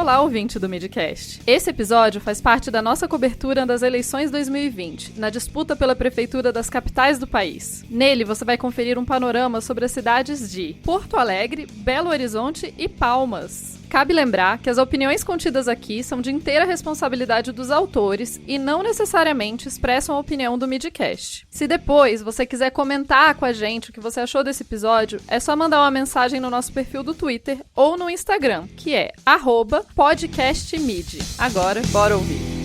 Olá, ouvinte do Midcast. Esse episódio faz parte da nossa cobertura das eleições 2020, na disputa pela prefeitura das capitais do país. Nele, você vai conferir um panorama sobre as cidades de Porto Alegre, Belo Horizonte e Palmas. Cabe lembrar que as opiniões contidas aqui são de inteira responsabilidade dos autores e não necessariamente expressam a opinião do Midcast. Se depois você quiser comentar com a gente o que você achou desse episódio, é só mandar uma mensagem no nosso perfil do Twitter ou no Instagram, que é @podcastmid. Agora, bora ouvir.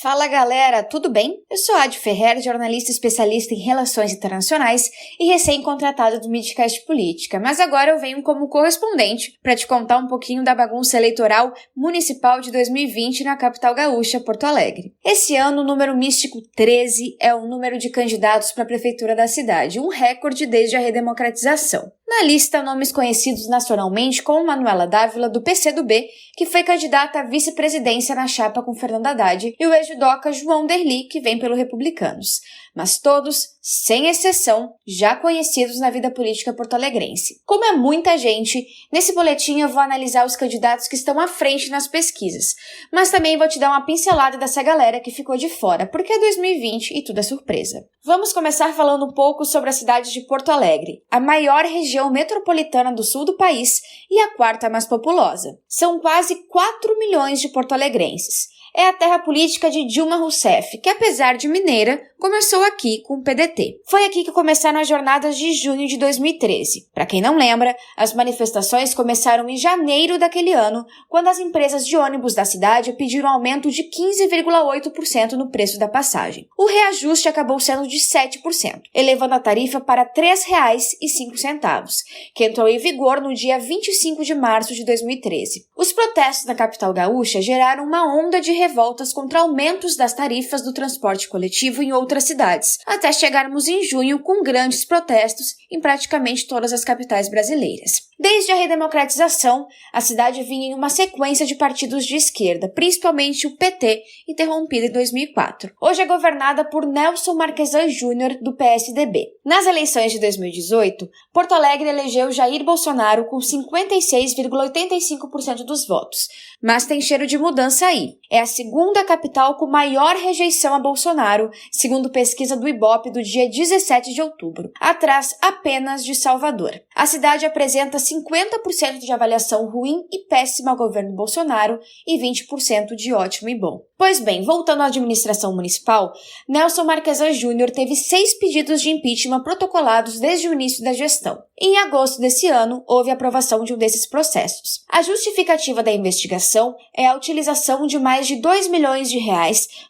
Fala galera, tudo bem? Eu sou a Adi Ferrer, jornalista especialista em relações internacionais e recém-contratada do Midcast Política, mas agora eu venho como correspondente para te contar um pouquinho da bagunça eleitoral municipal de 2020 na capital gaúcha, Porto Alegre. Esse ano o número místico 13 é o número de candidatos para a prefeitura da cidade, um recorde desde a redemocratização. Na lista, nomes conhecidos nacionalmente como Manuela Dávila, do PCdoB, que foi candidata à vice-presidência na chapa com Fernando Haddad, e o ex-judoca João Derli, que vem pelo Republicanos. Mas todos, sem exceção, já conhecidos na vida política porto-alegrense. Como é muita gente, nesse boletim eu vou analisar os candidatos que estão à frente nas pesquisas, mas também vou te dar uma pincelada dessa galera que ficou de fora, porque é 2020 e tudo é surpresa. Vamos começar falando um pouco sobre a cidade de Porto Alegre, a maior região metropolitana do sul do país e a quarta mais populosa. São quase 4 milhões de porto-alegrenses. É a terra política de Dilma Rousseff, que apesar de mineira, começou aqui com o PDT. Foi aqui que começaram as jornadas de junho de 2013. Para quem não lembra, as manifestações começaram em janeiro daquele ano, quando as empresas de ônibus da cidade pediram aumento de 15,8% no preço da passagem. O reajuste acabou sendo de 7%, elevando a tarifa para R$ 3,05, que entrou em vigor no dia 25 de março de 2013. Os protestos na capital gaúcha geraram uma onda de revoltas contra aumentos das tarifas do transporte coletivo em outras cidades, até chegarmos em junho com grandes protestos em praticamente todas as capitais brasileiras. Desde a redemocratização, a cidade vinha em uma sequência de partidos de esquerda, principalmente o PT, interrompido em 2004. Hoje é governada por Nelson Marquesan Júnior, do PSDB. Nas eleições de 2018, Porto Alegre elegeu Jair Bolsonaro com 56,85% dos votos, mas tem cheiro de mudança aí. É a segunda capital com maior rejeição a Bolsonaro, segundo pesquisa do Ibope do dia 17 de outubro, atrás apenas de Salvador. A cidade apresenta 50% de avaliação ruim e péssima ao governo Bolsonaro e 20% de ótimo e bom. Pois bem, voltando à administração municipal, Nelson Marquesan Júnior teve 6 pedidos de impeachment protocolados desde o início da gestão. Em agosto desse ano, houve a aprovação de um desses processos. A justificativa da investigação é a utilização de mais de R$2 milhões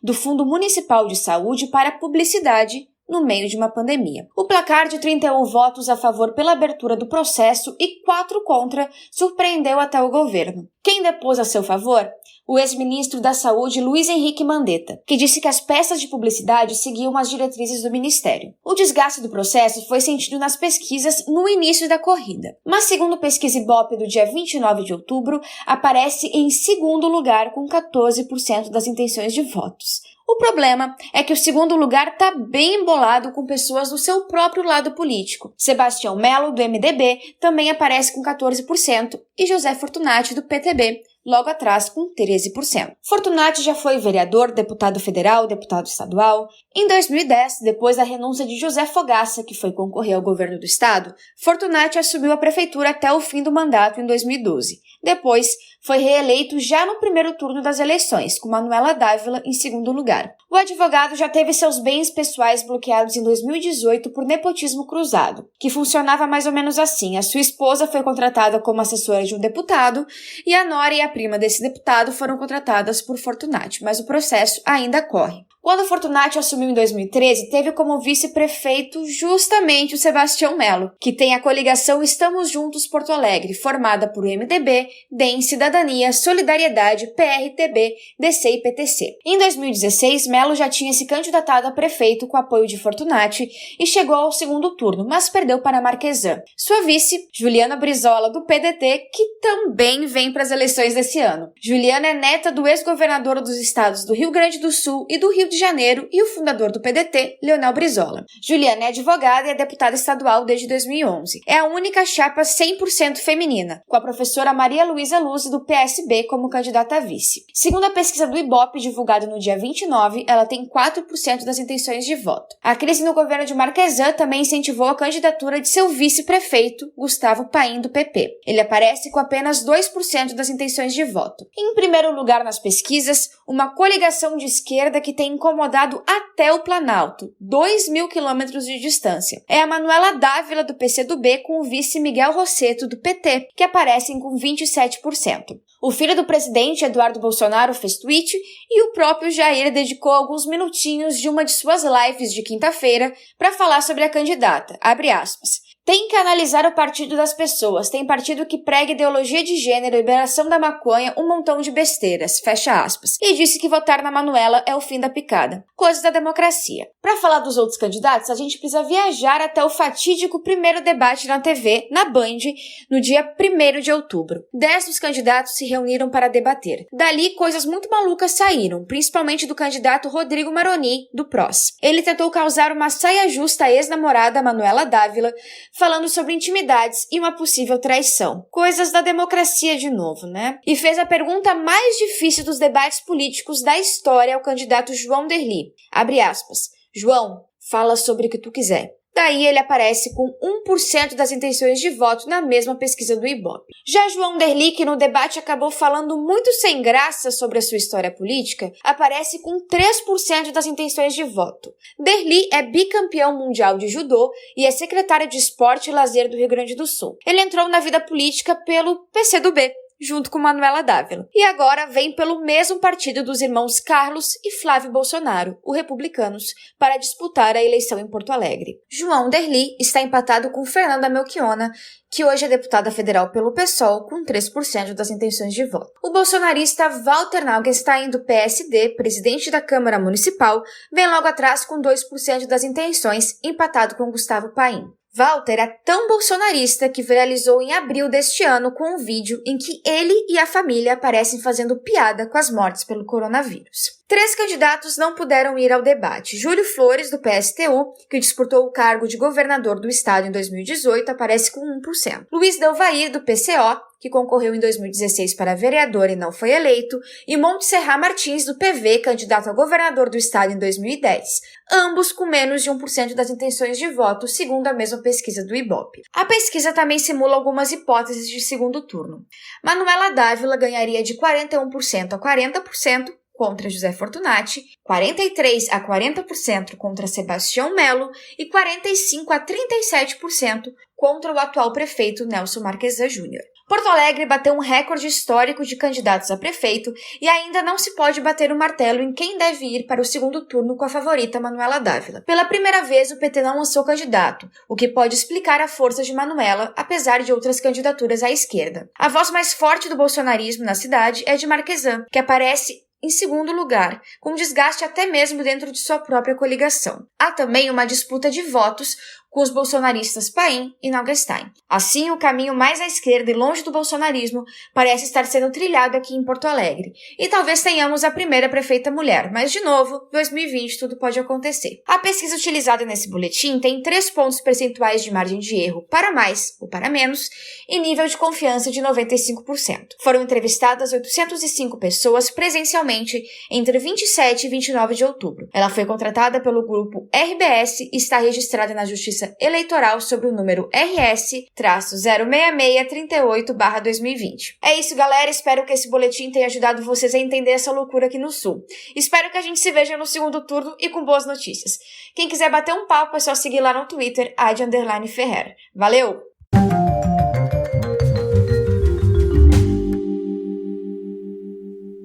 do Fundo Municipal de Saúde para publicidade no meio de uma pandemia. O placar de 31 votos a favor pela abertura do processo e 4 contra surpreendeu até o governo. Quem depôs a seu favor? O ex-ministro da Saúde, Luiz Henrique Mandetta, que disse que as peças de publicidade seguiam as diretrizes do Ministério. O desgaste do processo foi sentido nas pesquisas no início da corrida, mas segundo pesquisa Ibope do dia 29 de outubro, aparece em segundo lugar com 14% das intenções de votos. O problema é que o segundo lugar está bem embolado com pessoas do seu próprio lado político. Sebastião Melo, do MDB, também aparece com 14% e José Fortunati, do PTB, logo atrás com 13%. Fortunati já foi vereador, deputado federal, deputado estadual. Em 2010, depois da renúncia de José Fogaça, que foi concorrer ao governo do estado, Fortunati assumiu a prefeitura até o fim do mandato em 2012. Depois, foi reeleito já no primeiro turno das eleições, com Manuela Dávila em segundo lugar. O advogado já teve seus bens pessoais bloqueados em 2018 por nepotismo cruzado, que funcionava mais ou menos assim. A sua esposa foi contratada como assessora de um deputado e a nora e a prima desse deputado foram contratadas por Fortunati, mas o processo ainda corre. Quando Fortunati assumiu em 2013, teve como vice-prefeito justamente o Sebastião Melo, que tem a coligação Estamos Juntos Porto Alegre, formada por MDB, DEM, Cidadania, Solidariedade, PRTB, DC e PTC. Em 2016, Melo já tinha se candidatado a prefeito com apoio de Fortunati e chegou ao segundo turno, mas perdeu para Marquesan. Sua vice, Juliana Brizola, do PDT, que também vem para as eleições desse ano. Juliana é neta do ex-governador dos estados do Rio Grande do Sul e do Rio de Janeiro, e o fundador do PDT, Leonel Brizola. Juliana é advogada e é deputada estadual desde 2011. É a única chapa 100% feminina, com a professora Maria Luísa Luz, do PSB, como candidata a vice. Segundo a pesquisa do Ibope, divulgada no dia 29, ela tem 4% das intenções de voto. A crise no governo de Marquesan também incentivou a candidatura de seu vice-prefeito, Gustavo Paim, do PP. Ele aparece com apenas 2% das intenções de voto. Em primeiro lugar nas pesquisas, uma coligação de esquerda que tem incomodado até o Planalto, 2.000 quilômetros de distância. É a Manuela Dávila, do PCdoB, com o vice Miguel Rosseto, do PT, que aparecem com 27%. O filho do presidente, Eduardo Bolsonaro, fez tweet e o próprio Jair dedicou alguns minutinhos de uma de suas lives de quinta-feira para falar sobre a candidata. Abre aspas. Tem que analisar o partido das pessoas. Tem partido que prega ideologia de gênero, liberação da maconha, um montão de besteiras. Fecha aspas. E disse que votar na Manuela é o fim da picada. Coisas da democracia. Para falar dos outros candidatos, a gente precisa viajar até o fatídico primeiro debate na TV, na Band, no dia 1º de outubro. 10 dos candidatos se reuniram para debater. Dali, coisas muito malucas saíram, principalmente do candidato Rodrigo Maroni, do PROS. Ele tentou causar uma saia justa à ex-namorada Manuela Dávila, falando sobre intimidades e uma possível traição. Coisas da democracia de novo, né? E fez a pergunta mais difícil dos debates políticos da história ao candidato João Derli. Abre aspas. João, fala sobre o que tu quiser. Daí ele aparece com 1% das intenções de voto na mesma pesquisa do Ibope. Já João Derli, que no debate acabou falando muito sem graça sobre a sua história política, aparece com 3% das intenções de voto. Derli é bicampeão mundial de judô e é secretário de Esporte e Lazer do Rio Grande do Sul. Ele entrou na vida política pelo PCdoB, junto com Manuela Dávila. E agora vem pelo mesmo partido dos irmãos Carlos e Flávio Bolsonaro, o Republicanos, para disputar a eleição em Porto Alegre. João Derli está empatado com Fernanda Melchiona, que hoje é deputada federal pelo PSOL, com 3% das intenções de voto. O bolsonarista Walter Naugenstein, do PSD, presidente da Câmara Municipal, vem logo atrás com 2% das intenções, empatado com Gustavo Paim. Walter é tão bolsonarista que viralizou em abril deste ano com um vídeo em que ele e a família aparecem fazendo piada com as mortes pelo coronavírus. 3 candidatos não puderam ir ao debate. Júlio Flores, do PSTU, que disputou o cargo de governador do estado em 2018, aparece com 1%. Luiz Delvair, do PCO, que concorreu em 2016 para vereador e não foi eleito, e Montserrat Martins, do PV, candidato a governador do estado em 2010, ambos com menos de 1% das intenções de voto, segundo a mesma pesquisa do Ibope. A pesquisa também simula algumas hipóteses de segundo turno. Manuela Dávila ganharia de 41% a 40%, contra José Fortunati, 43% a 40% contra Sebastião Melo e 45% a 37% contra o atual prefeito Nelson Marquesan Júnior. Porto Alegre bateu um recorde histórico de candidatos a prefeito e ainda não se pode bater o martelo em quem deve ir para o segundo turno com a favorita Manuela Dávila. Pela primeira vez, o PT não lançou candidato, o que pode explicar a força de Manuela, apesar de outras candidaturas à esquerda. A voz mais forte do bolsonarismo na cidade é de Marquesan, que aparece em segundo lugar, com desgaste até mesmo dentro de sua própria coligação. Há também uma disputa de votos com os bolsonaristas Paim e Naugenstein. Assim, o caminho mais à esquerda e longe do bolsonarismo parece estar sendo trilhado aqui em Porto Alegre. E talvez tenhamos a primeira prefeita mulher, mas de novo, 2020 tudo pode acontecer. A pesquisa utilizada nesse boletim tem 3 pontos percentuais de margem de erro para mais ou para menos e nível de confiança de 95%. Foram entrevistadas 805 pessoas presencialmente entre 27 e 29 de outubro. Ela foi contratada pelo grupo RBS e está registrada na Justiça Eleitoral sobre o número RS-06638/2020. É isso, galera. Espero que esse boletim tenha ajudado vocês a entender essa loucura aqui no Sul. Espero que a gente se veja no segundo turno e com boas notícias. Quem quiser bater um papo é só seguir lá no Twitter, @Ferrer. Valeu!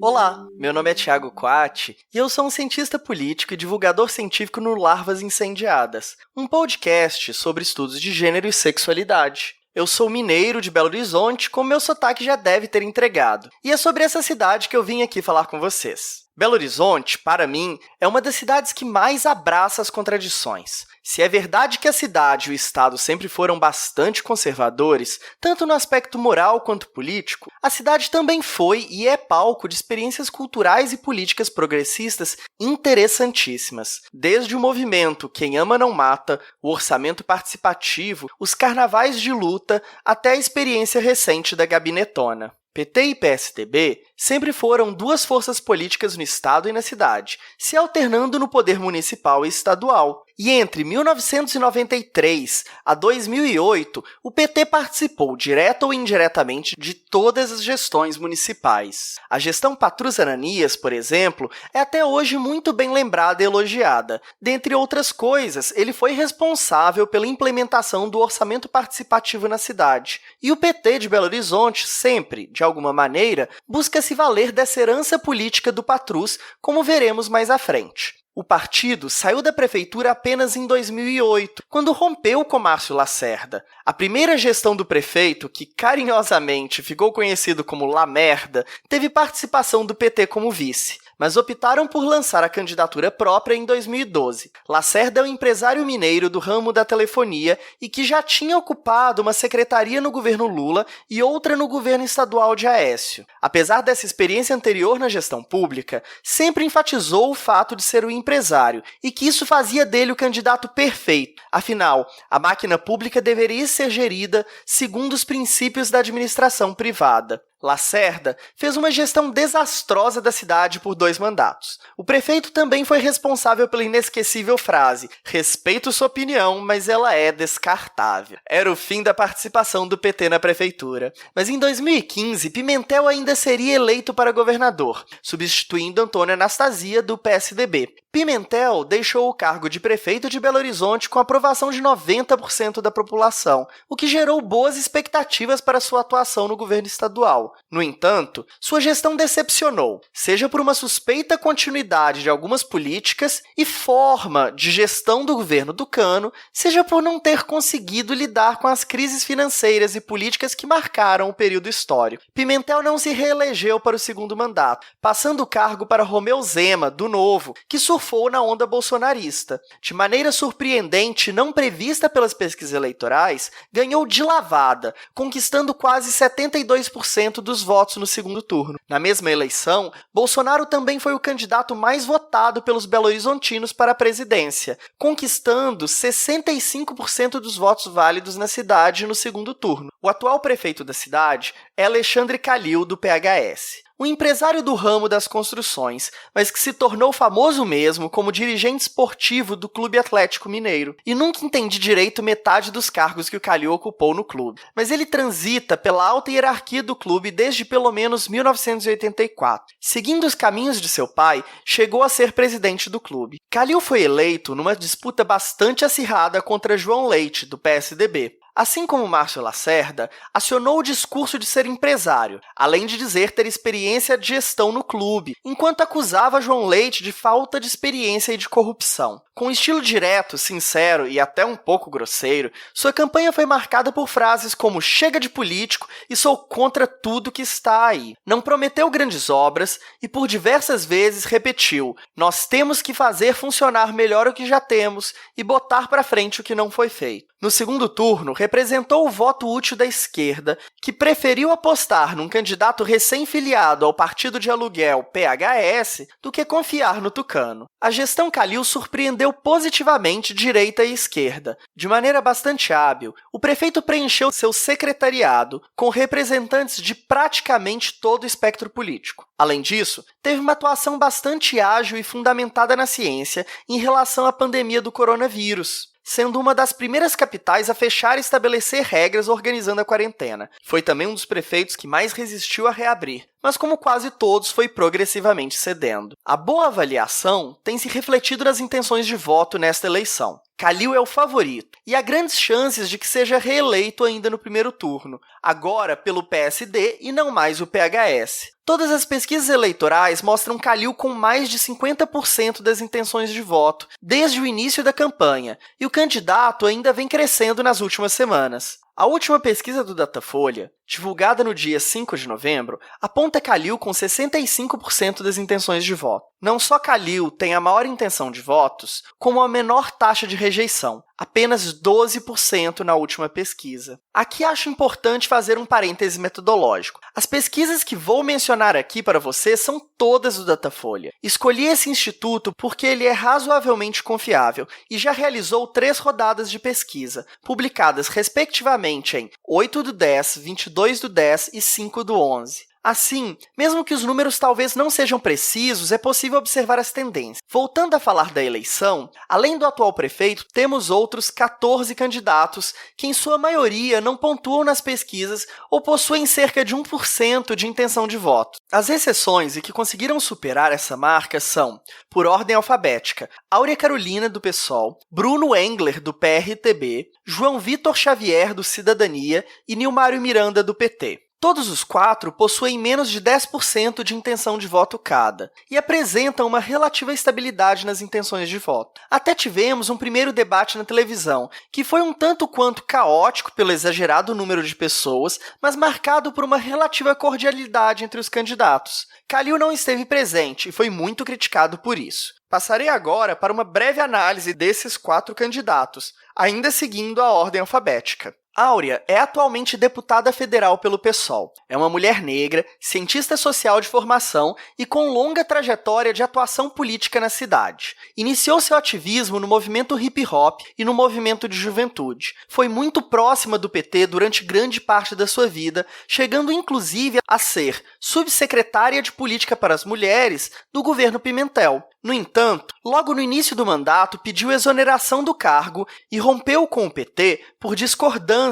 Olá, meu nome é Thiago Coati e eu sou um cientista político e divulgador científico no Larvas Incendiadas, um podcast sobre estudos de gênero e sexualidade. Eu sou mineiro de Belo Horizonte, como meu sotaque já deve ter entregado, e é sobre essa cidade que eu vim aqui falar com vocês. Belo Horizonte, para mim, é uma das cidades que mais abraça as contradições. Se é verdade que a cidade e o estado sempre foram bastante conservadores, tanto no aspecto moral quanto político, a cidade também foi e é palco de experiências culturais e políticas progressistas interessantíssimas. Desde o movimento Quem Ama Não Mata, o orçamento participativo, os carnavais de luta, até a experiência recente da Gabinetona. PT e PSDB sempre foram duas forças políticas no estado e na cidade, se alternando no poder municipal e estadual. E entre 1993 a 2008, o PT participou, direta ou indiretamente, de todas as gestões municipais. A gestão Patrus Ananias, por exemplo, é até hoje muito bem lembrada e elogiada. Dentre outras coisas, ele foi responsável pela implementação do orçamento participativo na cidade. E o PT de Belo Horizonte sempre, de alguma maneira, busca se valer dessa herança política do Patrus, como veremos mais à frente. O partido saiu da prefeitura apenas em 2008, quando rompeu com Márcio Lacerda. A primeira gestão do prefeito, que carinhosamente ficou conhecido como Lamerda, teve participação do PT como vice, mas optaram por lançar a candidatura própria em 2012. Lacerda é um empresário mineiro do ramo da telefonia e que já tinha ocupado uma secretaria no governo Lula e outra no governo estadual de Aécio. Apesar dessa experiência anterior na gestão pública, sempre enfatizou o fato de ser um empresário e que isso fazia dele o candidato perfeito. Afinal, a máquina pública deveria ser gerida segundo os princípios da administração privada. Lacerda fez uma gestão desastrosa da cidade por 2 mandatos. O prefeito também foi responsável pela inesquecível frase: "Respeito sua opinião, mas ela é descartável". Era o fim da participação do PT na prefeitura. Mas em 2015, Pimentel ainda seria eleito para governador, substituindo Antônio Anastasia, do PSDB. Pimentel deixou o cargo de prefeito de Belo Horizonte com aprovação de 90% da população, o que gerou boas expectativas para sua atuação no governo estadual. No entanto, sua gestão decepcionou, seja por uma suspeita continuidade de algumas políticas e forma de gestão do governo Tucano, seja por não ter conseguido lidar com as crises financeiras e políticas que marcaram o período histórico. Pimentel não se reelegeu para o segundo mandato, passando o cargo para Romeu Zema, do Novo, que surfou na onda bolsonarista. De maneira surpreendente, não prevista pelas pesquisas eleitorais, ganhou de lavada, conquistando quase 72% dos votos no segundo turno. Na mesma eleição, Bolsonaro também foi o candidato mais votado pelos belo-horizontinos para a presidência, conquistando 65% dos votos válidos na cidade no segundo turno. O atual prefeito da cidade é Alexandre Calil, do PHS. Um empresário do ramo das construções, mas que se tornou famoso mesmo como dirigente esportivo do Clube Atlético Mineiro. E nunca entendi direito metade dos cargos que o Calil ocupou no clube. Mas ele transita pela alta hierarquia do clube desde pelo menos 1984. Seguindo os caminhos de seu pai, chegou a ser presidente do clube. Calil foi eleito numa disputa bastante acirrada contra João Leite, do PSDB. Assim como Márcio Lacerda, acionou o discurso de ser empresário, além de dizer ter experiência de gestão no clube, enquanto acusava João Leite de falta de experiência e de corrupção. Com um estilo direto, sincero e até um pouco grosseiro, sua campanha foi marcada por frases como "chega de político" e "sou contra tudo que está aí". Não prometeu grandes obras e por diversas vezes repetiu: "nós temos que fazer funcionar melhor o que já temos e botar para frente o que não foi feito". No segundo turno, representou o voto útil da esquerda, que preferiu apostar num candidato recém-filiado ao partido de aluguel PHS do que confiar no Tucano. A gestão Calil surpreendeu positivamente direita e esquerda. De maneira bastante hábil, o prefeito preencheu seu secretariado com representantes de praticamente todo o espectro político. Além disso, teve uma atuação bastante ágil e fundamentada na ciência em relação à pandemia do coronavírus, sendo uma das primeiras capitais a fechar e estabelecer regras organizando a quarentena. Foi também um dos prefeitos que mais resistiu a reabrir, mas como quase todos, foi progressivamente cedendo. A boa avaliação tem se refletido nas intenções de voto nesta eleição. Calil é o favorito, e há grandes chances de que seja reeleito ainda no primeiro turno, agora pelo PSD e não mais o PHS. Todas as pesquisas eleitorais mostram Calil com mais de 50% das intenções de voto desde o início da campanha, e o candidato ainda vem crescendo nas últimas semanas. A última pesquisa do Datafolha divulgada no dia 5 de novembro, aponta Calil com 65% das intenções de voto. Não só Calil tem a maior intenção de votos, como a menor taxa de rejeição, apenas 12% na última pesquisa. Aqui acho importante fazer um parêntese metodológico. As pesquisas que vou mencionar aqui para você são todas do Datafolha. Escolhi esse instituto porque ele é razoavelmente confiável e já realizou 3 rodadas de pesquisa, publicadas respectivamente em 8/10, 22/10 e 5/11. Assim, mesmo que os números talvez não sejam precisos, é possível observar as tendências. Voltando a falar da eleição, além do atual prefeito, temos outros 14 candidatos que, em sua maioria, não pontuam nas pesquisas ou possuem cerca de 1% de intenção de voto. As exceções e que conseguiram superar essa marca são, por ordem alfabética, Áurea Carolina, do PSOL, Bruno Engler, do PRTB, João Vitor Xavier, do Cidadania e Nilmário Miranda, do PT. Todos os 4 possuem menos de 10% de intenção de voto cada e apresentam uma relativa estabilidade nas intenções de voto. Até tivemos um primeiro debate na televisão, que foi um tanto quanto caótico pelo exagerado número de pessoas, mas marcado por uma relativa cordialidade entre os candidatos. Calil não esteve presente e foi muito criticado por isso. Passarei agora para uma breve análise desses 4 candidatos, ainda seguindo a ordem alfabética. Áurea é atualmente deputada federal pelo PSOL. É uma mulher negra, cientista social de formação e com longa trajetória de atuação política na cidade. Iniciou seu ativismo no movimento hip-hop e no movimento de juventude. Foi muito próxima do PT durante grande parte da sua vida, chegando inclusive a ser subsecretária de Política para as Mulheres do governo Pimentel. No entanto, logo no início do mandato, pediu exoneração do cargo e rompeu com o PT por discordâncias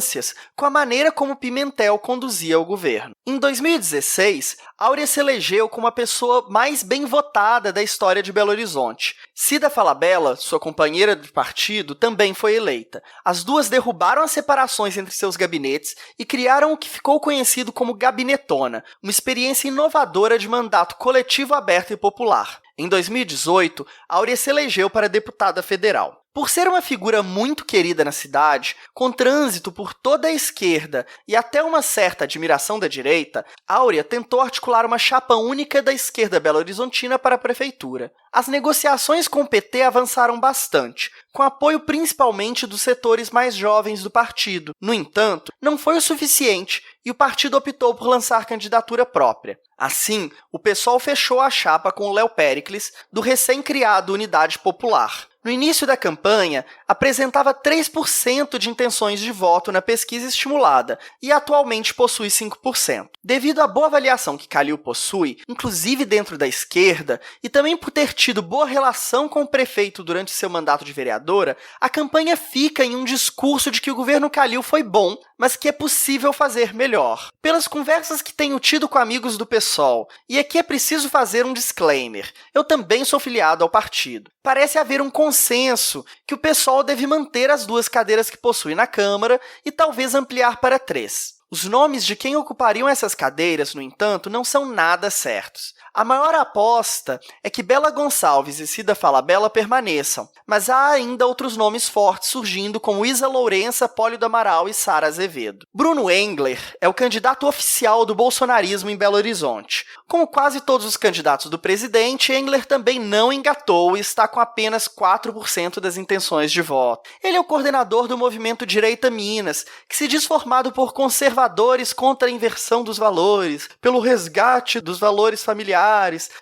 com a maneira como Pimentel conduzia o governo. Em 2016, Áurea se elegeu como a pessoa mais bem votada da história de Belo Horizonte. Cida Falabella, sua companheira de partido, também foi eleita. As duas derrubaram as separações entre seus gabinetes e criaram o que ficou conhecido como Gabinetona, uma experiência inovadora de mandato coletivo aberto e popular. Em 2018, Áurea se elegeu para deputada federal. Por ser uma figura muito querida na cidade, com trânsito por toda a esquerda e até uma certa admiração da direita, Áurea tentou articular uma chapa única da esquerda belo-horizontina para a prefeitura. As negociações com o PT avançaram bastante, com apoio principalmente dos setores mais jovens do partido. No entanto, não foi o suficiente e o partido optou por lançar candidatura própria. Assim, o PSOL fechou a chapa com o Léo Péricles, do recém-criado Unidade Popular. No início da campanha, apresentava 3% de intenções de voto na pesquisa estimulada e atualmente possui 5%. Devido à boa avaliação que Calil possui, inclusive dentro da esquerda, e também por ter tido boa relação com o prefeito durante seu mandato de vereadora, a campanha fica em um discurso de que o governo Calil foi bom, mas que é possível fazer melhor. Pelas conversas que tenho tido com amigos do PSOL, e aqui é preciso fazer um disclaimer, eu também sou filiado ao partido. Parece haver um consenso que o PSOL deve manter as 2 cadeiras que possui na Câmara e talvez ampliar para 3. Os nomes de quem ocupariam essas cadeiras, no entanto, não são nada certos. A maior aposta é que Bela Gonçalves e Cida Falabella permaneçam, mas há ainda outros nomes fortes surgindo, como Isa Lourença, Pólio do Amaral e Sara Azevedo. Bruno Engler é o candidato oficial do bolsonarismo em Belo Horizonte. Como quase todos os candidatos do presidente, Engler também não engatou e está com apenas 4% das intenções de voto. Ele é o coordenador do movimento Direita Minas, que se diz formado por conservadores contra a inversão dos valores, pelo resgate dos valores familiares,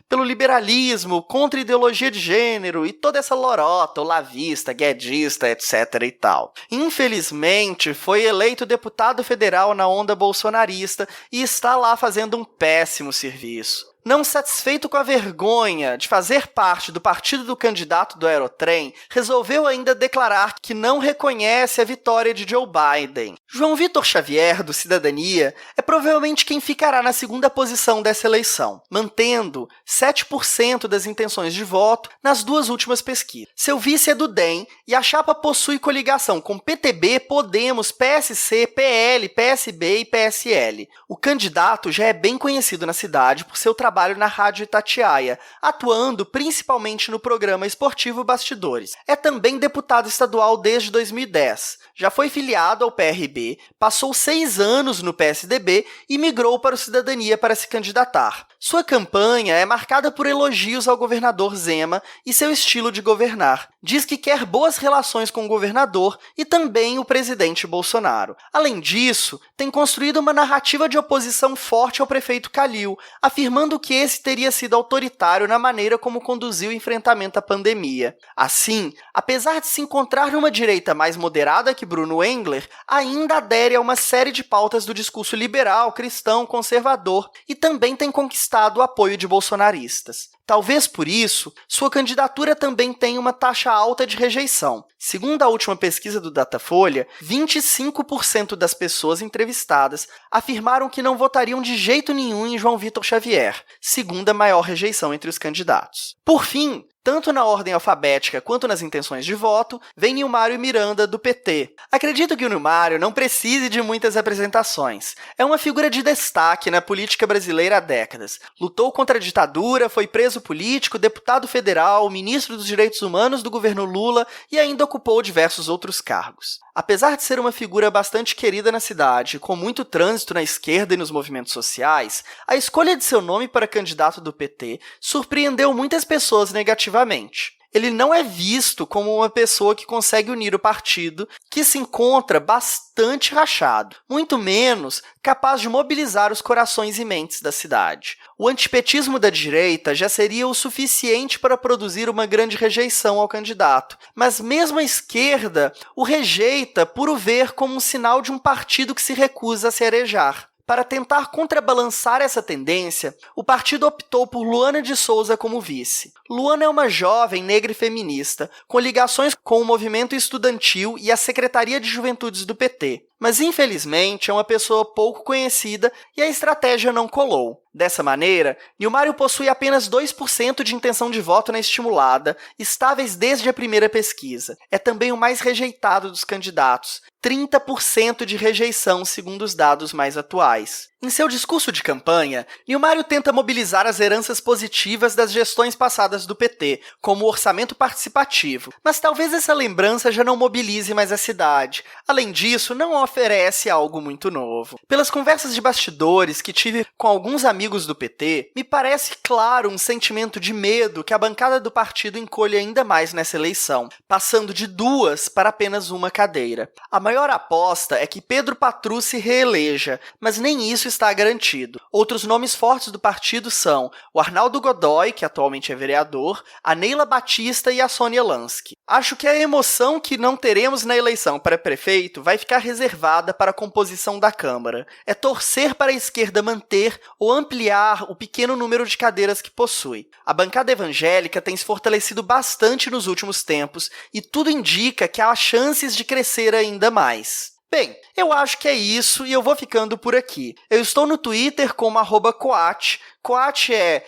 pelo liberalismo, contra a ideologia de gênero e toda essa lorota, olavista, guedista, etc. e tal. Infelizmente, foi eleito deputado federal na onda bolsonarista e está lá fazendo um péssimo serviço. Não satisfeito com a vergonha de fazer parte do partido do candidato do Aerotrem, resolveu ainda declarar que não reconhece a vitória de Joe Biden. João Vitor Xavier, do Cidadania, é provavelmente quem ficará na segunda posição dessa eleição, mantendo 7% das intenções de voto nas 2 últimas pesquisas. Seu vice é do DEM e a chapa possui coligação com PTB, Podemos, PSC, PL, PSB e PSL. O candidato já é bem conhecido na cidade por seu trabalho trabalho na Rádio Itatiaia, atuando principalmente no programa esportivo Bastidores. É também deputado estadual desde 2010. Já foi filiado ao PRB, passou 6 anos no PSDB e migrou para o Cidadania para se candidatar. Sua campanha é marcada por elogios ao governador Zema e seu estilo de governar. Diz que quer boas relações com o governador e também o presidente Bolsonaro. Além disso, tem construído uma narrativa de oposição forte ao prefeito Calil, afirmando que esse teria sido autoritário na maneira como conduziu o enfrentamento à pandemia. Assim, apesar de se encontrar numa direita mais moderada que Bruno Engler, ainda adere a uma série de pautas do discurso liberal, cristão, conservador e também tem conquistado o apoio de bolsonaristas. Talvez por isso, sua candidatura também tenha uma taxa alta de rejeição. Segundo a última pesquisa do Datafolha, 25% das pessoas entrevistadas afirmaram que não votariam de jeito nenhum em João Vitor Xavier, segunda maior rejeição entre os candidatos. Por fim, tanto na ordem alfabética quanto nas intenções de voto, vem Nilmário Miranda, do PT. Acredito que o Nilmário não precise de muitas apresentações. É uma figura de destaque na política brasileira há décadas. Lutou contra a ditadura, foi preso político, deputado federal, ministro dos Direitos Humanos do governo Lula e ainda ocupou diversos outros cargos. Apesar de ser uma figura bastante querida na cidade, com muito trânsito na esquerda e nos movimentos sociais, a escolha de seu nome para candidato do PT surpreendeu muitas pessoas negativamente. Ele não é visto como uma pessoa que consegue unir o partido, que se encontra bastante rachado, muito menos capaz de mobilizar os corações e mentes da cidade. O antipetismo da direita já seria o suficiente para produzir uma grande rejeição ao candidato, mas mesmo a esquerda o rejeita por o ver como um sinal de um partido que se recusa a se arejar. Para tentar contrabalançar essa tendência, o partido optou por Luana de Souza como vice. Luana é uma jovem negra e feminista, com ligações com o movimento estudantil e a Secretaria de Juventudes do PT. Mas, infelizmente, é uma pessoa pouco conhecida e a estratégia não colou. Dessa maneira, Nilmário possui apenas 2% de intenção de voto na estimulada, estáveis desde a primeira pesquisa. É também o mais rejeitado dos candidatos, 30% de rejeição, segundo os dados mais atuais. Em seu discurso de campanha, Nilmário tenta mobilizar as heranças positivas das gestões passadas do PT, como o orçamento participativo, mas talvez essa lembrança já não mobilize mais a cidade. Além disso, não oferece algo muito novo. Pelas conversas de bastidores que tive com alguns amigos do PT, me parece claro um sentimento de medo que a bancada do partido encolhe ainda mais nessa eleição, passando de 2 para apenas uma cadeira. A maior aposta é que Pedro Patrus se reeleja, mas nem isso está garantido. Outros nomes fortes do partido são o Arnaldo Godoy, que atualmente é vereador, a Neila Batista e a Sônia Lansky. Acho que a emoção que não teremos na eleição para prefeito vai ficar reservada para a composição da Câmara. É torcer para a esquerda manter ou ampliar o pequeno número de cadeiras que possui. A bancada evangélica tem se fortalecido bastante nos últimos tempos e tudo indica que há chances de crescer ainda mais. Bem, eu acho que é isso e eu vou ficando por aqui. Eu estou no Twitter como @Coat. Coat é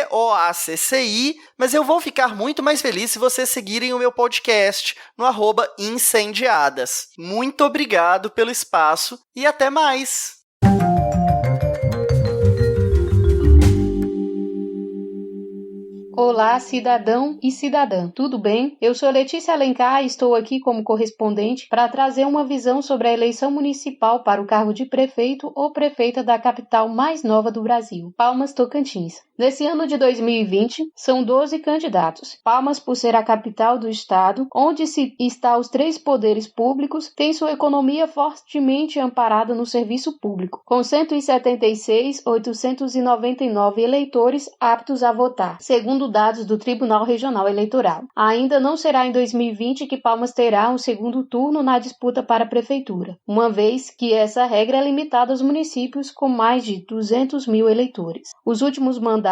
COACCI, mas eu vou ficar muito mais feliz se vocês seguirem o meu podcast no @Incendiadas. Muito obrigado pelo espaço e até mais! Olá, cidadão e cidadã, tudo bem? Eu sou Letícia Alencar e estou aqui como correspondente para trazer uma visão sobre a eleição municipal para o cargo de prefeito ou prefeita da capital mais nova do Brasil, Palmas, Tocantins. Nesse ano de 2020, são 12 candidatos. Palmas, por ser a capital do estado, onde se está os 3 poderes públicos, tem sua economia fortemente amparada no serviço público, com 176.899 eleitores aptos a votar, segundo dados do Tribunal Regional Eleitoral. Ainda não será em 2020 que Palmas terá um segundo turno na disputa para a prefeitura, uma vez que essa regra é limitada aos municípios com mais de 200 mil eleitores. Os últimos mandatos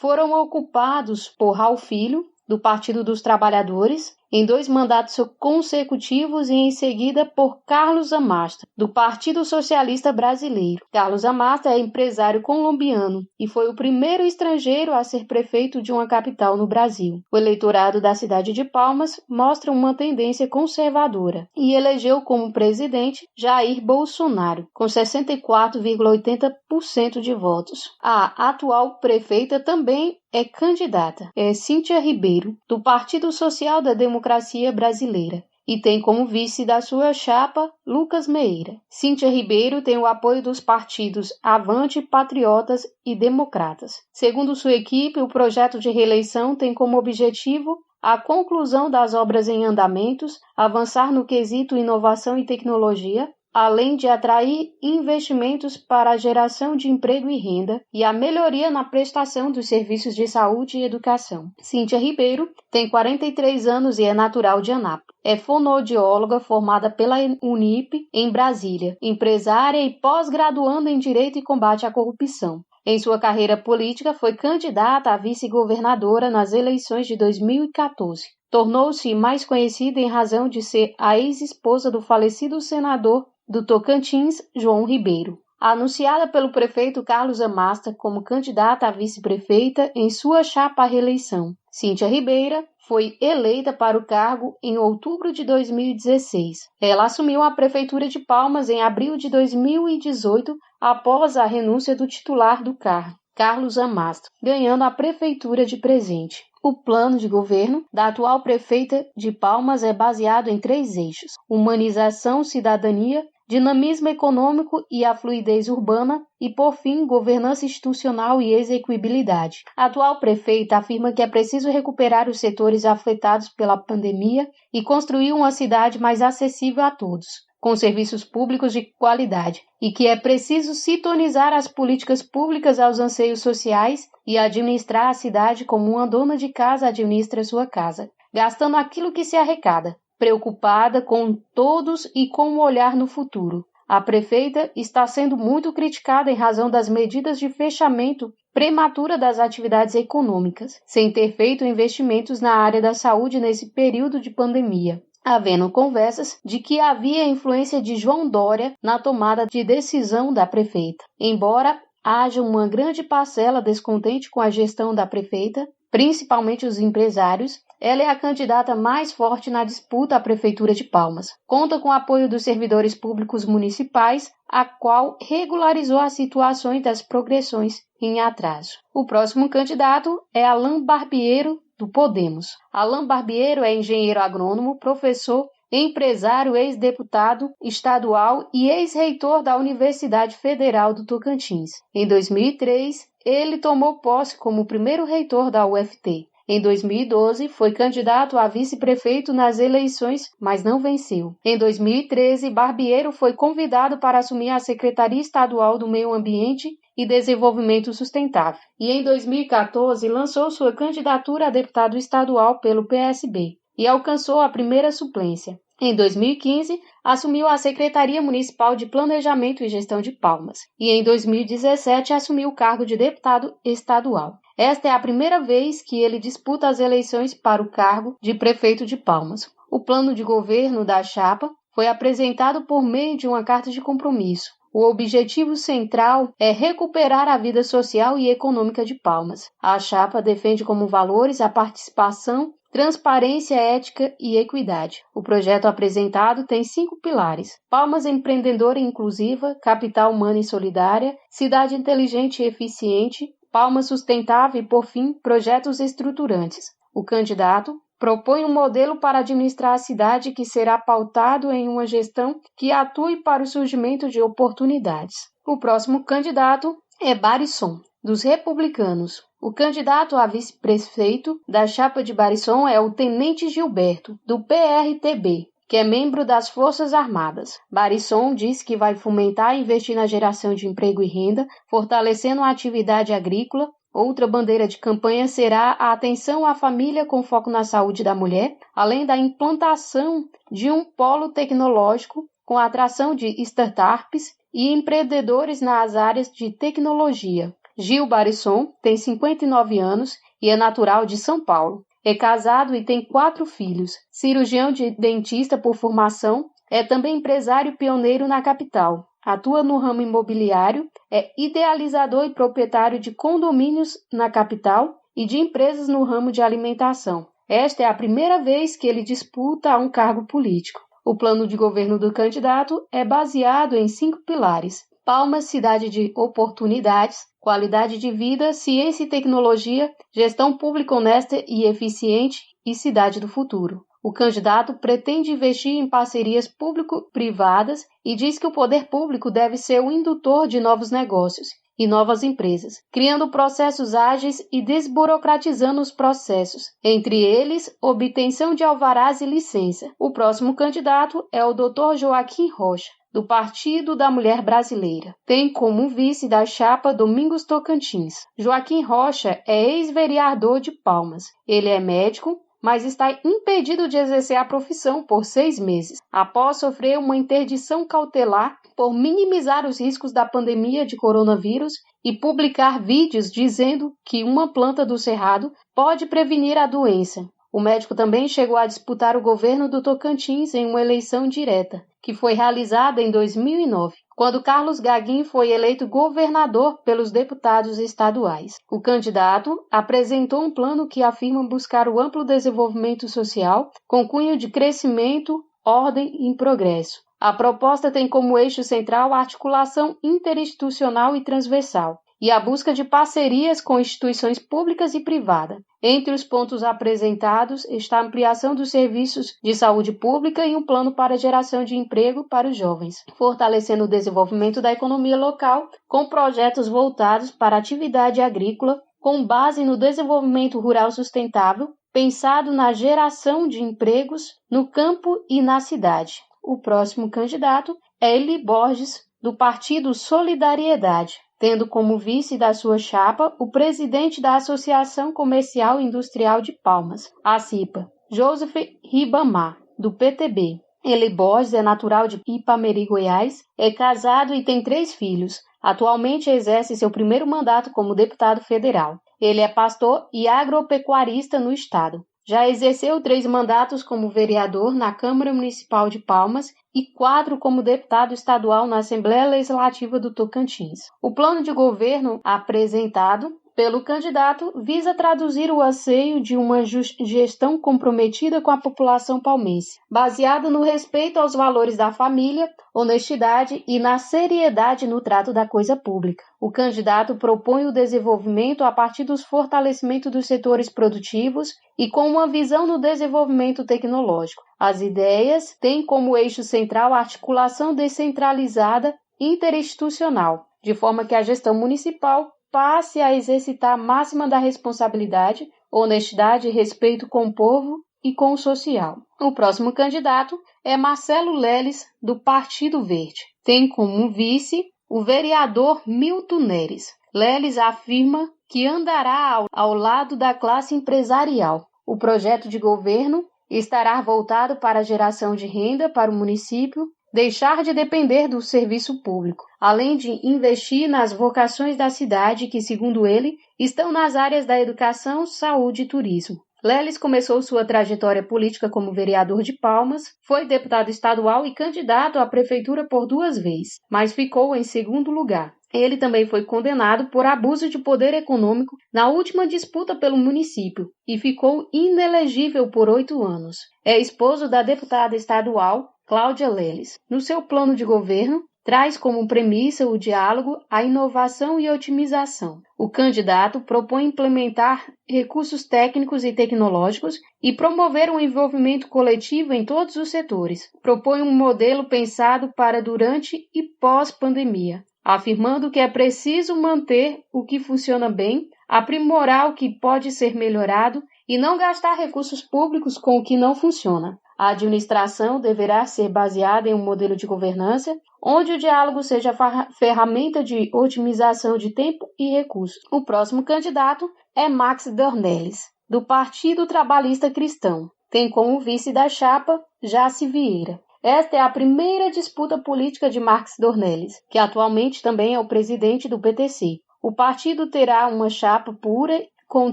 foram ocupados por Raul Filho, do Partido dos Trabalhadores, em 2 mandatos consecutivos e em seguida por Carlos Amasta, do Partido Socialista Brasileiro. Carlos Amasta é empresário colombiano e foi o primeiro estrangeiro a ser prefeito de uma capital no Brasil. O eleitorado da cidade de Palmas mostra uma tendência conservadora e elegeu como presidente Jair Bolsonaro, com 64,80% de votos. A atual prefeita também é candidata, Cíntia Ribeiro, do Partido Social da Democracia Brasileira, e tem como vice da sua chapa Lucas Meira. Cíntia Ribeiro tem o apoio dos partidos Avante, Patriotas e Democratas. Segundo sua equipe, o projeto de reeleição tem como objetivo a conclusão das obras em andamentos, avançar no quesito inovação e tecnologia, além de atrair investimentos para a geração de emprego e renda e a melhoria na prestação dos serviços de saúde e educação. Cíntia Ribeiro tem 43 anos e é natural de Anápolis. É fonoaudióloga formada pela Unip, em Brasília, empresária e pós-graduanda em Direito e Combate à Corrupção. Em sua carreira política, foi candidata a vice-governadora nas eleições de 2014. Tornou-se mais conhecida em razão de ser a ex-esposa do falecido senador do Tocantins, João Ribeiro. Anunciada pelo prefeito Carlos Amasta como candidata a vice-prefeita em sua chapa à reeleição, Cíntia Ribeiro foi eleita para o cargo em outubro de 2016. Ela assumiu a prefeitura de Palmas em abril de 2018, após a renúncia do titular do cargo, Carlos Amasta, ganhando a prefeitura de presente. O plano de governo da atual prefeita de Palmas é baseado em 3 eixos: humanização, cidadania, dinamismo econômico e a fluidez urbana e, por fim, governança institucional e execuibilidade. A atual prefeita afirma que é preciso recuperar os setores afetados pela pandemia e construir uma cidade mais acessível a todos, com serviços públicos de qualidade, e que é preciso sintonizar as políticas públicas aos anseios sociais e administrar a cidade como uma dona de casa administra sua casa, gastando aquilo que se arrecada, preocupada com todos e com um olhar no futuro. A prefeita está sendo muito criticada em razão das medidas de fechamento prematura das atividades econômicas, sem ter feito investimentos na área da saúde nesse período de pandemia, havendo conversas de que havia influência de João Dória na tomada de decisão da prefeita. Embora haja uma grande parcela descontente com a gestão da prefeita, principalmente os empresários, ela é a candidata mais forte na disputa à Prefeitura de Palmas. Conta com o apoio dos servidores públicos municipais, a qual regularizou as situações das progressões em atraso. O próximo candidato é Alain Barbiero, do Podemos. Alain Barbiero é engenheiro agrônomo, professor, empresário, ex-deputado estadual e ex-reitor da Universidade Federal do Tocantins. Em 2003, ele tomou posse como o primeiro reitor da UFT. Em 2012, foi candidato a vice-prefeito nas eleições, mas não venceu. Em 2013, Barbiero foi convidado para assumir a Secretaria Estadual do Meio Ambiente e Desenvolvimento Sustentável. E em 2014, lançou sua candidatura a deputado estadual pelo PSB e alcançou a primeira suplência. Em 2015, assumiu a Secretaria Municipal de Planejamento e Gestão de Palmas. E em 2017, assumiu o cargo de deputado estadual. Esta é a primeira vez que ele disputa as eleições para o cargo de prefeito de Palmas. O plano de governo da chapa foi apresentado por meio de uma carta de compromisso. O objetivo central é recuperar a vida social e econômica de Palmas. A chapa defende como valores a participação, transparência, ética e equidade. O projeto apresentado tem 5 pilares: Palmas empreendedora e inclusiva, capital humana e solidária, cidade inteligente e eficiente, Palmas sustentável e, por fim, projetos estruturantes. O candidato propõe um modelo para administrar a cidade que será pautado em uma gestão que atue para o surgimento de oportunidades. O próximo candidato é Barisson, dos Republicanos. O candidato a vice-prefeito da chapa de Barisson é o Tenente Gilberto, do PRTB, que é membro das Forças Armadas. Barisson diz que vai fomentar e investir na geração de emprego e renda, fortalecendo a atividade agrícola. Outra bandeira de campanha será a atenção à família com foco na saúde da mulher, além da implantação de um polo tecnológico com a atração de startups e empreendedores nas áreas de tecnologia. Gil Barisson tem 59 anos e é natural de São Paulo. É casado e tem 4 filhos. Cirurgião dentista por formação, é também empresário pioneiro na capital. Atua no ramo imobiliário, é idealizador e proprietário de condomínios na capital e de empresas no ramo de alimentação. Esta é a primeira vez que ele disputa um cargo político. O plano de governo do candidato é baseado em 5 pilares: Palmas, cidade de oportunidades, qualidade de vida, ciência e tecnologia, gestão pública honesta e eficiente e cidade do futuro. O candidato pretende investir em parcerias público-privadas e diz que o poder público deve ser o indutor de novos negócios e novas empresas, criando processos ágeis e desburocratizando os processos, entre eles, obtenção de alvarás e licença. O próximo candidato é o Dr. Joaquim Rocha, do Partido da Mulher Brasileira. Tem como vice da chapa Domingos Tocantins. Joaquim Rocha é ex-vereador de Palmas. Ele é médico, mas está impedido de exercer a profissão por 6 meses, após sofrer uma interdição cautelar por minimizar os riscos da pandemia de coronavírus e publicar vídeos dizendo que uma planta do cerrado pode prevenir a doença. O médico também chegou a disputar o governo do Tocantins em uma eleição direta, que foi realizada em 2009, quando Carlos Gaguin foi eleito governador pelos deputados estaduais. O candidato apresentou um plano que afirma buscar o amplo desenvolvimento social com cunho de crescimento, ordem e progresso. A proposta tem como eixo central a articulação interinstitucional e transversal e a busca de parcerias com instituições públicas e privadas. Entre os pontos apresentados está a ampliação dos serviços de saúde pública e um plano para a geração de emprego para os jovens, fortalecendo o desenvolvimento da economia local com projetos voltados para a atividade agrícola com base no desenvolvimento rural sustentável, pensado na geração de empregos no campo e na cidade. O próximo candidato é Eli Borges, do Partido Solidariedade, tendo como vice da sua chapa o presidente da Associação Comercial e Industrial de Palmas, a CIPA, Joseph Ribamar, do PTB. Eli Borges é natural de Ipameri, Goiás, é casado e tem 3 filhos. Atualmente exerce seu primeiro mandato como deputado federal. Ele é pastor e agropecuarista no estado. Já exerceu 3 mandatos como vereador na Câmara Municipal de Palmas e 4 como deputado estadual na Assembleia Legislativa do Tocantins. O plano de governo apresentado pelo candidato visa traduzir o anseio de uma gestão comprometida com a população palmense, baseada no respeito aos valores da família, honestidade e na seriedade no trato da coisa pública. O candidato propõe o desenvolvimento a partir dos fortalecimentos dos setores produtivos e com uma visão no desenvolvimento tecnológico. As ideias têm como eixo central a articulação descentralizada interinstitucional, de forma que a gestão municipal passe a exercitar a máxima da responsabilidade, honestidade e respeito com o povo e com o social. O próximo candidato é Marcelo Leles, do Partido Verde. Tem como vice o vereador Milton Neres. Leles afirma que andará ao lado da classe empresarial. O projeto de governo estará voltado para a geração de renda para o município, deixar de depender do serviço público, além de investir nas vocações da cidade que, segundo ele, estão nas áreas da educação, saúde e turismo. Leles começou sua trajetória política como vereador de Palmas, foi deputado estadual e candidato à prefeitura por 2 vezes, mas ficou em segundo lugar. Ele também foi condenado por abuso de poder econômico na última disputa pelo município e ficou inelegível por 8 anos. É esposo da deputada estadual Cláudia Leles. No seu plano de governo, traz como premissa o diálogo, a inovação e a otimização. O candidato propõe implementar recursos técnicos e tecnológicos e promover um envolvimento coletivo em todos os setores. Propõe um modelo pensado para durante e pós-pandemia, afirmando que é preciso manter o que funciona bem, aprimorar o que pode ser melhorado e não gastar recursos públicos com o que não funciona. A administração deverá ser baseada em um modelo de governança onde o diálogo seja ferramenta de otimização de tempo e recursos. O próximo candidato é Max Dornelles, do Partido Trabalhista Cristão. Tem como vice da chapa Jaci Vieira. Esta é a primeira disputa política de Max Dornelles, que atualmente também é o presidente do PTC. O partido terá uma chapa pura com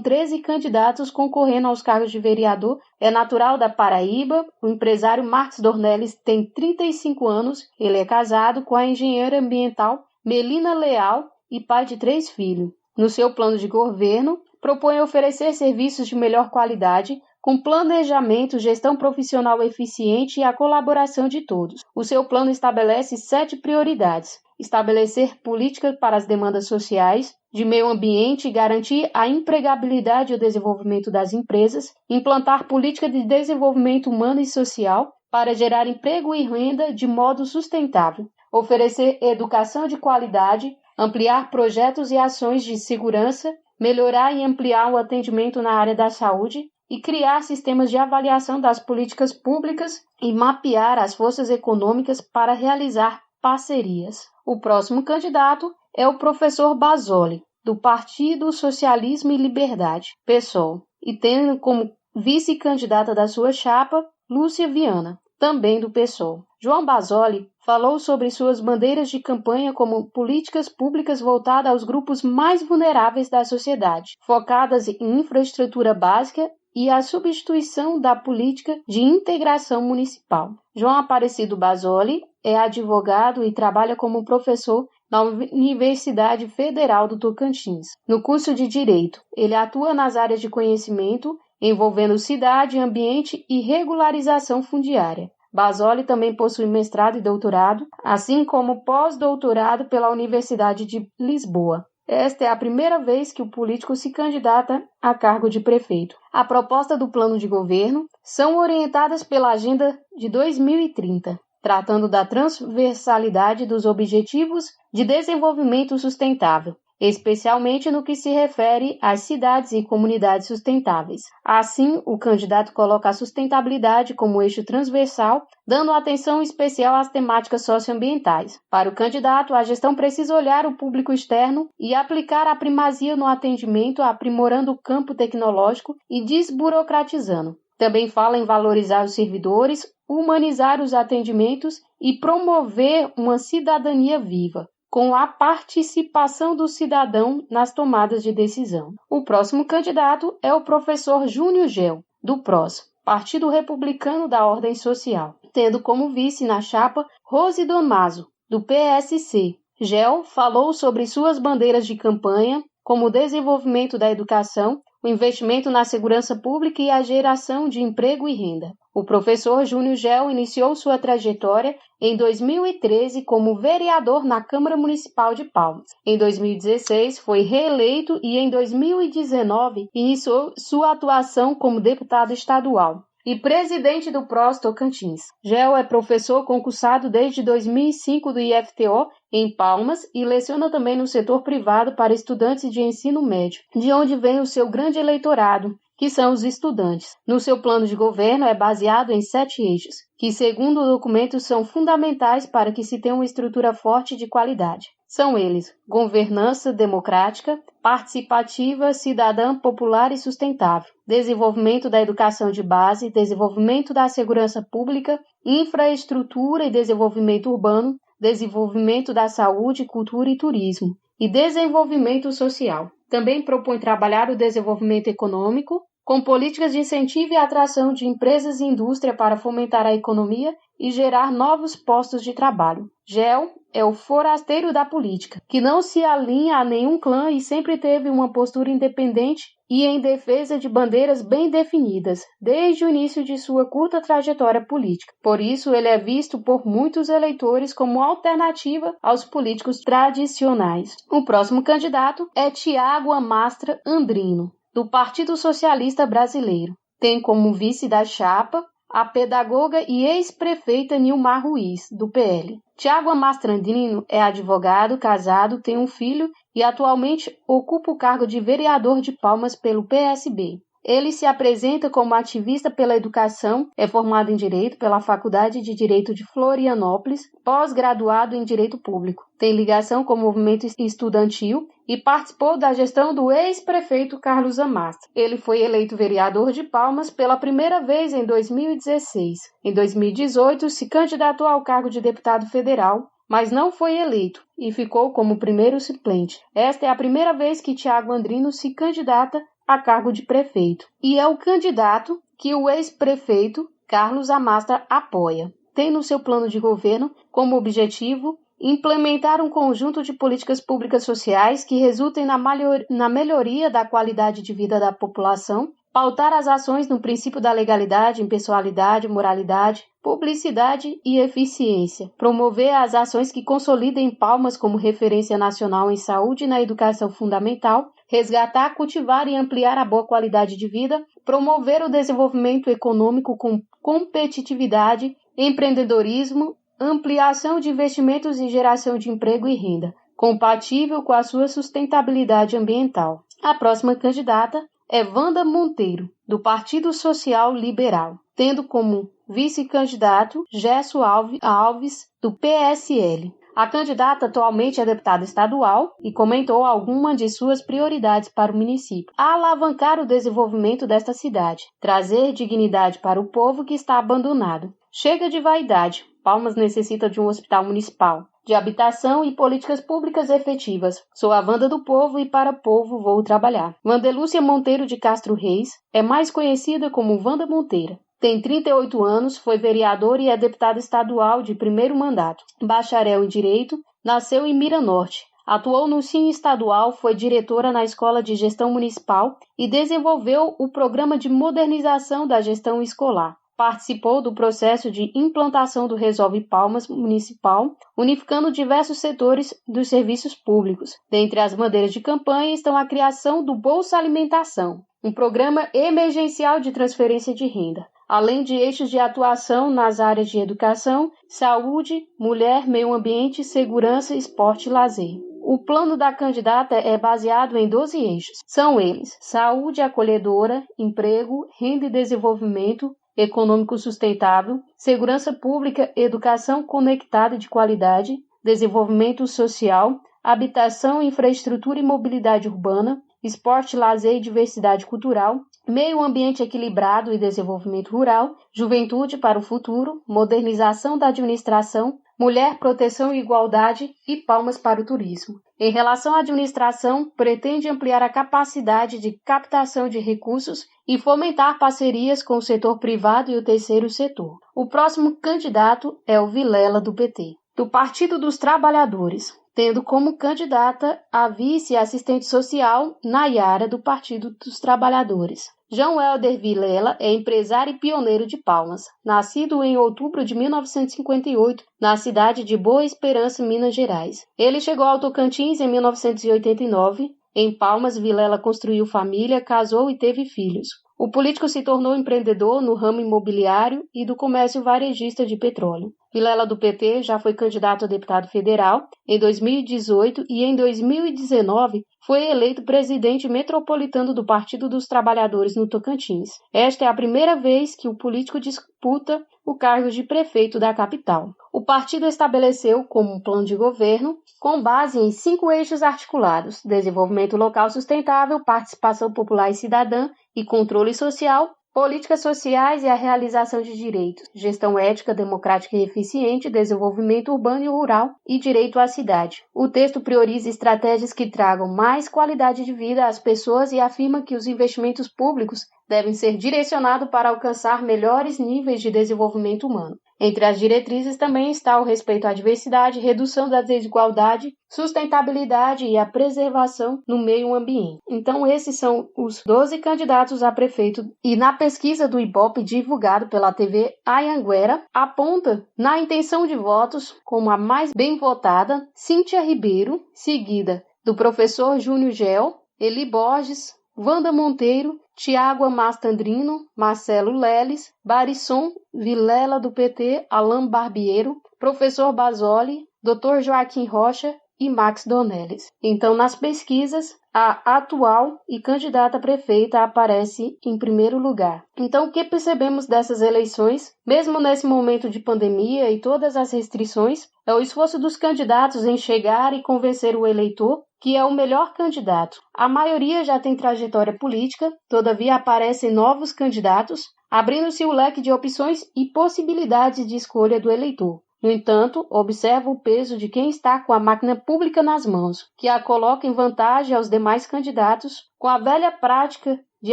13 candidatos concorrendo aos cargos de vereador. É natural da Paraíba. O empresário Marcos Dornelles tem 35 anos. Ele é casado com a engenheira ambiental Melina Leal e pai de 3 filhos. No seu plano de governo, propõe oferecer serviços de melhor qualidade, com planejamento, gestão profissional eficiente e a colaboração de todos. O seu plano estabelece 7 prioridades: estabelecer políticas para as demandas sociais, de meio ambiente, garantir a empregabilidade e o desenvolvimento das empresas, implantar política de desenvolvimento humano e social para gerar emprego e renda de modo sustentável, oferecer educação de qualidade, ampliar projetos e ações de segurança, melhorar e ampliar o atendimento na área da saúde e criar sistemas de avaliação das políticas públicas e mapear as forças econômicas para realizar parcerias. O próximo candidato é o professor Bazzoli, do Partido Socialismo e Liberdade, PSOL, e tendo como vice-candidata da sua chapa Lúcia Viana, também do PSOL. João Bazzoli falou sobre suas bandeiras de campanha como políticas públicas voltadas aos grupos mais vulneráveis da sociedade, focadas em infraestrutura básica e a substituição da política de integração municipal. João Aparecido Bazzoli é advogado e trabalha como professor na Universidade Federal do Tocantins. No curso de Direito, ele atua nas áreas de conhecimento envolvendo cidade, ambiente e regularização fundiária. Bazzoli também possui mestrado e doutorado, assim como pós-doutorado pela Universidade de Lisboa. Esta é a primeira vez que o político se candidata a cargo de prefeito. A proposta do plano de governo são orientadas pela Agenda de 2030, tratando da transversalidade dos Objetivos de Desenvolvimento Sustentável, especialmente no que se refere às cidades e comunidades sustentáveis. Assim, o candidato coloca a sustentabilidade como eixo transversal, dando atenção especial às temáticas socioambientais. Para o candidato, a gestão precisa olhar o público externo e aplicar a primazia no atendimento, aprimorando o campo tecnológico e desburocratizando. Também fala em valorizar os servidores, humanizar os atendimentos e promover uma cidadania viva, com a participação do cidadão nas tomadas de decisão. O próximo candidato é o professor Júnior Gel, do PROS, Partido Republicano da Ordem Social, tendo como vice na chapa Rose Damaso, do PSC. Gel falou sobre suas bandeiras de campanha, como o desenvolvimento da educação, o investimento na segurança pública e a geração de emprego e renda. O professor Júnior Gel iniciou sua trajetória em 2013 como vereador na Câmara Municipal de Palmas. Em 2016 foi reeleito e em 2019 iniciou sua atuação como deputado estadual e presidente do PROS Tocantins. Gel é professor concursado desde 2005 do IFTO em Palmas e leciona também no setor privado para estudantes de ensino médio, de onde vem o seu grande eleitorado, que são os estudantes. No seu plano de governo é baseado em 7 eixos, que, segundo o documento, são fundamentais para que se tenha uma estrutura forte de qualidade. São eles: governança democrática, participativa, cidadã, popular e sustentável, desenvolvimento da educação de base, desenvolvimento da segurança pública, infraestrutura e desenvolvimento urbano, desenvolvimento da saúde, cultura e turismo, e desenvolvimento social. Também propõe trabalhar o desenvolvimento econômico, com políticas de incentivo e atração de empresas e indústria para fomentar a economia e gerar novos postos de trabalho. Gel é o forasteiro da política, que não se alinha a nenhum clã e sempre teve uma postura independente e em defesa de bandeiras bem definidas, desde o início de sua curta trajetória política. Por isso, ele é visto por muitos eleitores como alternativa aos políticos tradicionais. O próximo candidato é Tiago Amastra Andrino, do Partido Socialista Brasileiro. Tem como vice da chapa a pedagoga e ex-prefeita Nilmar Ruiz, do PL. Tiago Amastra Andrino é advogado, casado, tem um filho e atualmente ocupa o cargo de vereador de Palmas pelo PSB. Ele se apresenta como ativista pela educação, é formado em Direito pela Faculdade de Direito de Florianópolis, pós-graduado em Direito Público. Tem ligação com o movimento estudantil e participou da gestão do ex-prefeito Carlos Amastra. Ele foi eleito vereador de Palmas pela primeira vez em 2016. Em 2018, se candidatou ao cargo de deputado federal, mas não foi eleito e ficou como primeiro suplente. Esta é a primeira vez que Tiago Andrino se candidata a cargo de prefeito. E é o candidato que o ex-prefeito Carlos Amasta apoia. Tem no seu plano de governo como objetivo implementar um conjunto de políticas públicas sociais que resultem na melhoria da qualidade de vida da população, pautar as ações no princípio da legalidade, impessoalidade, moralidade, publicidade e eficiência, promover as ações que consolidem Palmas como referência nacional em saúde e na educação fundamental, resgatar, cultivar e ampliar a boa qualidade de vida, promover o desenvolvimento econômico com competitividade, empreendedorismo, ampliação de investimentos e geração de emprego e renda, compatível com a sua sustentabilidade ambiental. A próxima candidata é Wanda Monteiro, do Partido Social Liberal, tendo como vice-candidato Gesso Alves, do PSL. A candidata atualmente é deputada estadual e comentou algumas de suas prioridades para o município. Alavancar o desenvolvimento desta cidade, trazer dignidade para o povo que está abandonado. Chega de vaidade, Palmas necessita de um hospital municipal, de habitação e políticas públicas efetivas. Sou a Wanda do povo e para o povo vou trabalhar. Wandelúcia Monteiro de Castro Reis é mais conhecida como Wanda Monteira. Tem 38 anos, foi vereadora e é deputada estadual de primeiro mandato. Bacharel em Direito, nasceu em Miranorte. Atuou no Sim Estadual, foi diretora na Escola de Gestão Municipal e desenvolveu o Programa de Modernização da Gestão Escolar. Participou do processo de implantação do Resolve Palmas Municipal, unificando diversos setores dos serviços públicos. Dentre as bandeiras de campanha estão a criação do Bolsa Alimentação, um programa emergencial de transferência de renda, além de eixos de atuação nas áreas de educação, saúde, mulher, meio ambiente, segurança, esporte e lazer. O plano da candidata é baseado em 12 eixos. São eles: saúde acolhedora, emprego, renda e desenvolvimento econômico sustentável, segurança pública, educação conectada e de qualidade, desenvolvimento social, habitação, infraestrutura e mobilidade urbana, esporte, lazer e diversidade cultural, meio ambiente equilibrado e desenvolvimento rural, juventude para o futuro, modernização da administração, mulher, proteção e igualdade e Palmas para o turismo. Em relação à administração, pretende ampliar a capacidade de captação de recursos e fomentar parcerias com o setor privado e o terceiro setor. O próximo candidato é o Vilela, do PT, do Partido dos Trabalhadores, tendo como candidata a vice-assistente social Nayara, do Partido dos Trabalhadores. João Helder Vilela é empresário e pioneiro de Palmas, nascido em outubro de 1958, na cidade de Boa Esperança, Minas Gerais. Ele chegou ao Tocantins em 1989. Em Palmas, Vilela construiu família, casou e teve filhos. O político se tornou empreendedor no ramo imobiliário e do comércio varejista de petróleo. Vilela, do PT, já foi candidato a deputado federal em 2018 e em 2019 foi eleito presidente metropolitano do Partido dos Trabalhadores no Tocantins. Esta é a primeira vez que o político disputa o cargo de prefeito da capital. O partido estabeleceu como um plano de governo com base em 5 eixos articulados: desenvolvimento local sustentável, participação popular e cidadã e controle social, políticas sociais e a realização de direitos, gestão ética, democrática e eficiente, desenvolvimento urbano e rural e direito à cidade. O texto prioriza estratégias que tragam mais qualidade de vida às pessoas e afirma que os investimentos públicos devem ser direcionados para alcançar melhores níveis de desenvolvimento humano. Entre as diretrizes também está o respeito à diversidade, redução da desigualdade, sustentabilidade e a preservação no meio ambiente. Então, esses são os 12 candidatos a prefeito. E na pesquisa do Ibope divulgado pela TV Anhanguera, aponta na intenção de votos como a mais bem votada Cíntia Ribeiro, seguida do professor Júnior Gel, Eli Borges, Wanda Monteiro, Tiago Amastandrino, Marcelo Leles, Barisson Vilela, do PT, Alain Barbiero, professor Basoli, Dr. Joaquim Rocha e Max Donelles. Então, nas pesquisas, a atual e candidata a prefeita aparece em primeiro lugar. Então, o que percebemos dessas eleições, mesmo nesse momento de pandemia e todas as restrições, é o esforço dos candidatos em chegar e convencer o eleitor que é o melhor candidato. A maioria já tem trajetória política, todavia aparecem novos candidatos, abrindo-se o leque de opções e possibilidades de escolha do eleitor. No entanto, observa o peso de quem está com a máquina pública nas mãos, que a coloca em vantagem aos demais candidatos com a velha prática de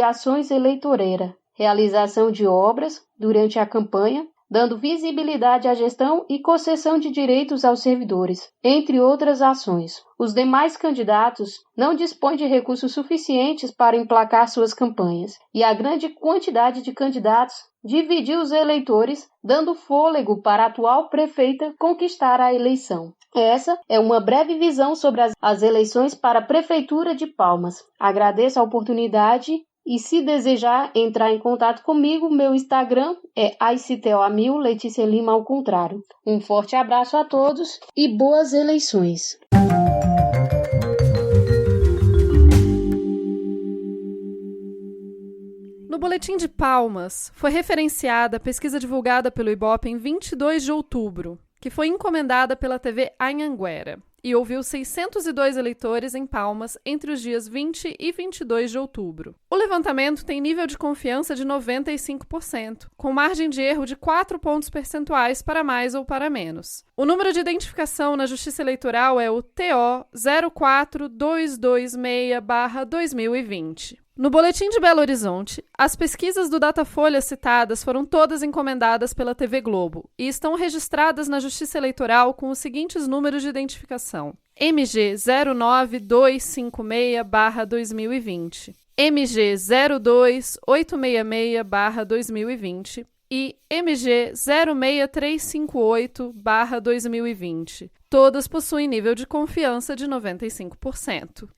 ações eleitoreiras, realização de obras durante a campanha, dando visibilidade à gestão e concessão de direitos aos servidores, entre outras ações. Os demais candidatos não dispõem de recursos suficientes para emplacar suas campanhas, e a grande quantidade de candidatos dividiu os eleitores, dando fôlego para a atual prefeita conquistar a eleição. Essa é uma breve visão sobre as eleições para a Prefeitura de Palmas. Agradeço a oportunidade. E se desejar entrar em contato comigo, meu Instagram é ictelamil, Letícia Lima ao contrário. Um forte abraço a todos e boas eleições! No Boletim de Palmas, foi referenciada a pesquisa divulgada pelo Ibope em 22 de outubro, que foi encomendada pela TV Anhanguera, e ouviu 602 eleitores em Palmas entre os dias 20 e 22 de outubro. O levantamento tem nível de confiança de 95%, com margem de erro de 4 pontos percentuais para mais ou para menos. O número de identificação na Justiça Eleitoral é o TO 04226/2020. No Boletim de Belo Horizonte, as pesquisas do Datafolha citadas foram todas encomendadas pela TV Globo e estão registradas na Justiça Eleitoral com os seguintes números de identificação: MG 09256/2020, MG 02866/2020 e MG 06358/2020. Todas possuem nível de confiança de 95%.